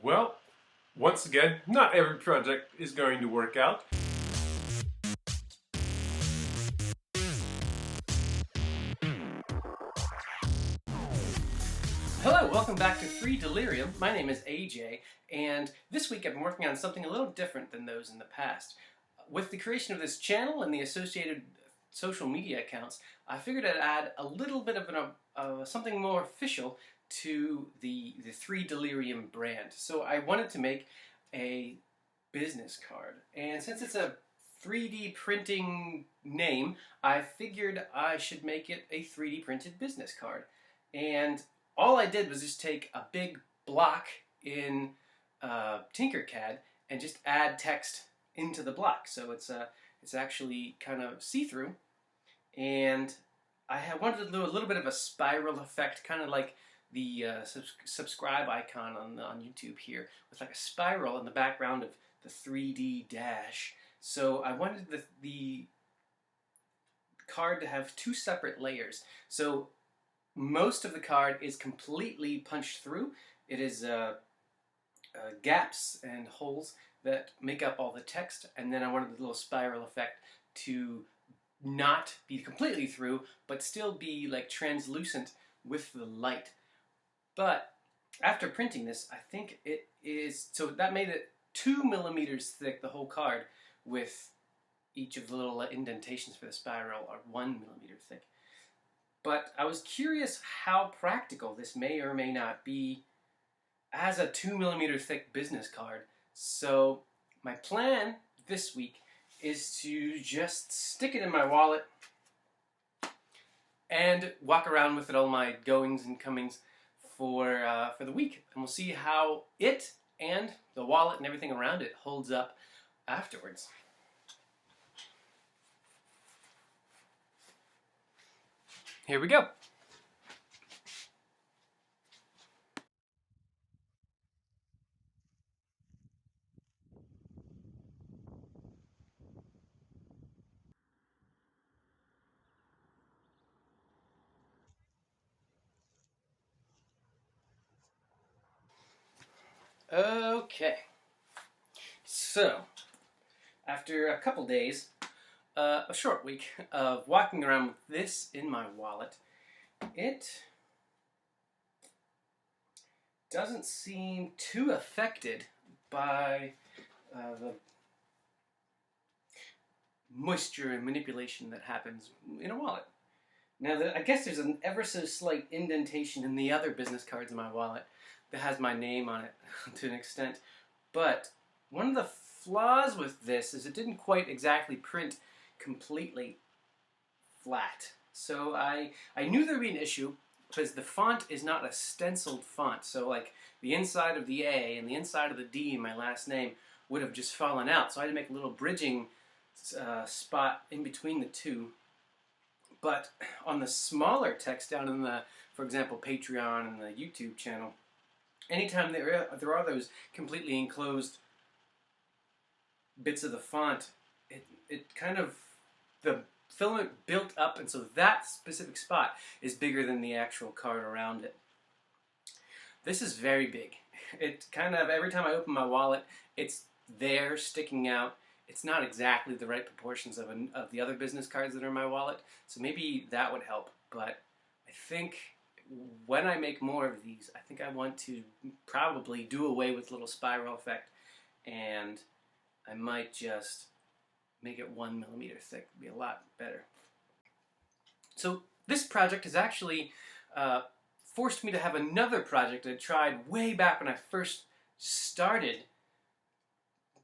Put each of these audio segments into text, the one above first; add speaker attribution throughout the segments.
Speaker 1: Well, once again, not every project is going to work out.
Speaker 2: Hello, welcome back to Free Delirium. My name is AJ, and this week I've been working on something a little different than those in the past. With the creation of this channel and the associated social media accounts, I figured I'd add a little bit of something more official to the Free Delirium brand. So I wanted to make a business card, and since it's a 3D printing name, I figured I should make it a 3D printed business card. And all I did was just take a big block in Tinkercad and just add text into the block. So it's actually kind of see-through, and wanted to do a little bit of a spiral effect, kind of like the subscribe icon on YouTube here, with like a spiral in the background of the 3D dash. So I wanted the card to have two separate layers. So most of the card is completely punched through. It is gaps and holes that make up all the text, and then I wanted the little spiral effect to not be completely through, but still be like translucent with the light. But after printing this, I think it is, so that made it 2 millimeters thick, the whole card, with each of the little indentations for the spiral are 1 millimeter thick. But I was curious how practical this may or may not be as a 2 millimeter thick business card. So my plan this week is to just stick it in my wallet and walk around with it all my goings and comings for the week. And we'll see how it and the wallet and everything around it holds up afterwards. Here we go. Okay, so after a couple days, a short week of walking around with this in my wallet, it doesn't seem too affected by the moisture and manipulation that happens in a wallet. Now, I guess there's an ever so slight indentation in the other business cards in my wallet that has my name on it to an extent, but one of the flaws with this is it didn't quite exactly print completely flat. So I knew there would be an issue because the font is not a stenciled font. So like the inside of the A and the inside of the D in my last name would have just fallen out. So I had to make a little bridging spot in between the two. But on the smaller text down in the, for example, Patreon and the YouTube channel, anytime there are those completely enclosed bits of the font, it kind of, the filament built up, and so that specific spot is bigger than the actual card around it. This is very big. It kind of, every time I open my wallet, it's there sticking out. It's not exactly the right proportions of the other business cards that are in my wallet, so maybe that would help. But I think when I make more of these, I think I want to probably do away with little spiral effect, and I might just make it 1 millimeter thick. It'd be a lot better. So this project has actually forced me to have another project I tried way back when I first started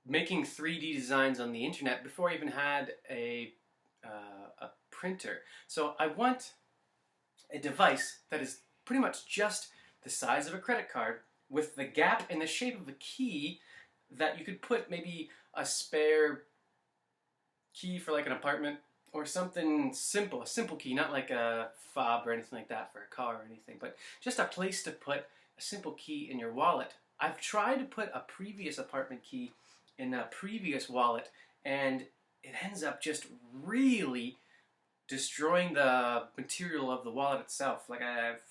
Speaker 2: making 3D designs on the internet, before I even had a printer. So I want a device that is pretty much just the size of a credit card, with the gap in the shape of a key that you could put maybe a spare key for like an apartment or something simple, a simple key, not like a fob or anything like that for a car or anything, but just a place to put a simple key in your wallet. I've tried to put a previous apartment key in a previous wallet, and it ends up just really destroying the material of the wallet itself. Like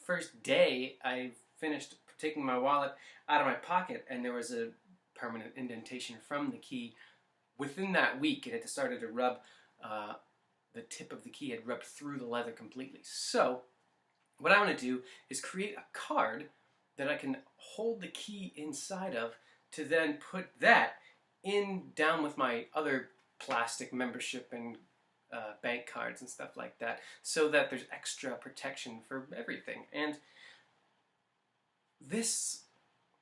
Speaker 2: first day I finished taking my wallet out of my pocket, and there was a permanent indentation from the key. Within that week, it had started to rub, the tip of the key had rubbed through the leather completely. So, what I want to do is create a card that I can hold the key inside of to then put that in down with my other plastic membership and bank cards and stuff like that, so that there's extra protection for everything. And this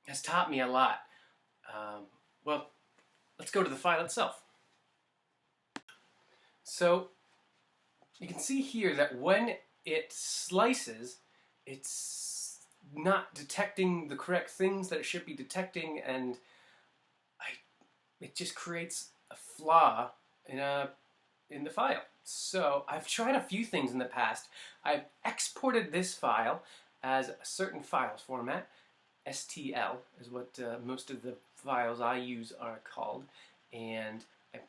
Speaker 2: has taught me a lot. Well, let's go to the file itself. So you can see here that when it slices, it's not detecting the correct things that it should be detecting, and it just creates a flaw in the file. So I've tried a few things in the past. I've exported this file as a certain file format. STL is what most of the files I use are called, and I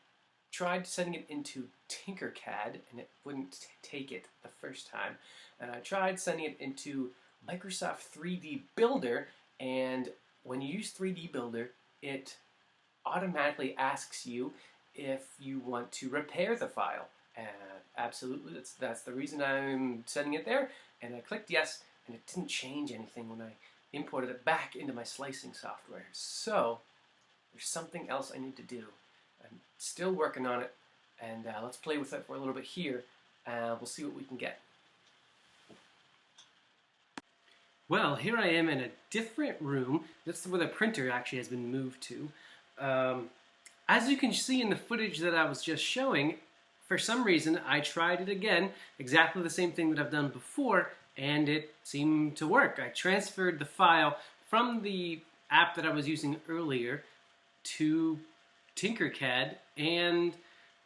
Speaker 2: tried sending it into Tinkercad, and it wouldn't take it the first time. And I tried sending it into Microsoft 3D Builder, and when you use 3D Builder, it automatically asks you if you want to repair the file. And absolutely, that's the reason I'm sending it there. And I clicked yes, and it didn't change anything when I imported it back into my slicing software. So there's something else I need to do. I'm still working on it, and let's play with it for a little bit here. We'll see what we can get. Well, here I am in a different room. That's where the printer actually has been moved to. As you can see in the footage that I was just showing, for some reason I tried it again, exactly the same thing that I've done before, and it seemed to work. I transferred the file from the app that I was using earlier to Tinkercad, and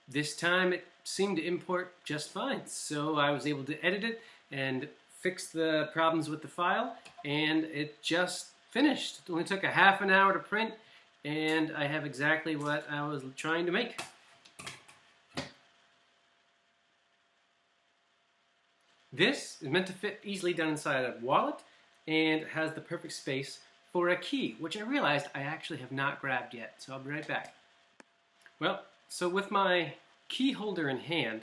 Speaker 2: this time it seemed to import just fine. So I was able to edit it and fix the problems with the file, and it just finished. It only took a half an hour to print, and I have exactly what I was trying to make. This is meant to fit easily down inside a wallet, and has the perfect space for a key, which I realized I actually have not grabbed yet, so I'll be right back. Well, so with my key holder in hand,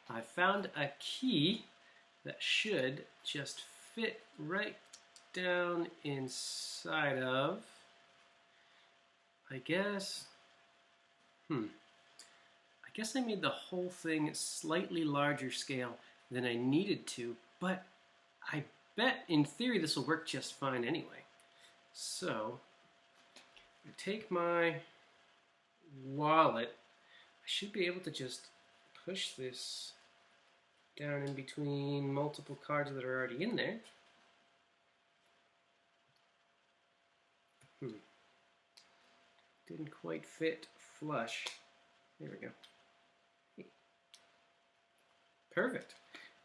Speaker 2: I found a key that should just fit right down inside of, I guess I made the whole thing slightly larger scale than I needed to, but I bet in theory this will work just fine anyway. So, I take my wallet, I should be able to just push this down in between multiple cards that are already in there. Didn't quite fit flush. There we go. Perfect.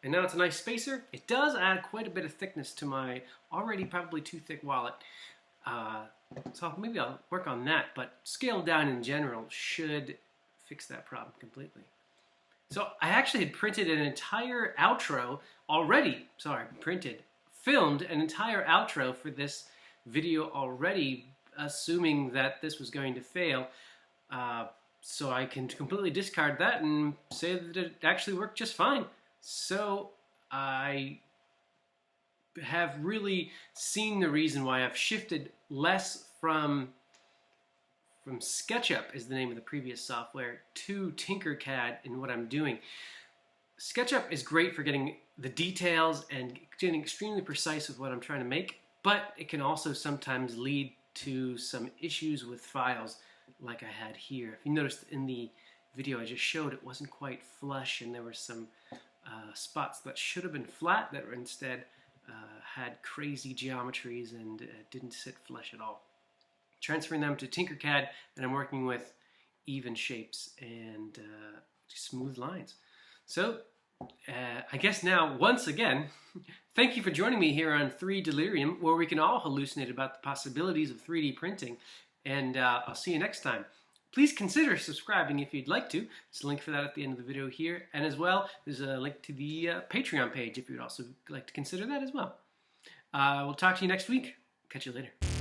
Speaker 2: And now it's a nice spacer. It does add quite a bit of thickness to my already probably too thick wallet. So maybe I'll work on that, but scaled down in general should fix that problem completely. So I actually had printed an entire outro already, filmed an entire outro for this video already, assuming that this was going to fail. So I can completely discard that and say that it actually worked just fine. So I have really seen the reason why I've shifted less from SketchUp, is the name of the previous software, to Tinkercad in what I'm doing. SketchUp is great for getting the details and getting extremely precise with what I'm trying to make, but it can also sometimes lead to some issues with files like I had here. If you noticed in the video I just showed, it wasn't quite flush, and there were some spots that should have been flat that were instead had crazy geometries and didn't sit flush at all. Transferring them to Tinkercad, and I'm working with even shapes and smooth lines. So I guess now, once again, thank you for joining me here on 3 Delirium, where we can all hallucinate about the possibilities of 3D printing, and I'll see you next time. Please consider subscribing if you'd like to. There's a link for that at the end of the video here, and as well, there's a link to the Patreon page if you'd also like to consider that as well. We'll talk to you next week. Catch you later.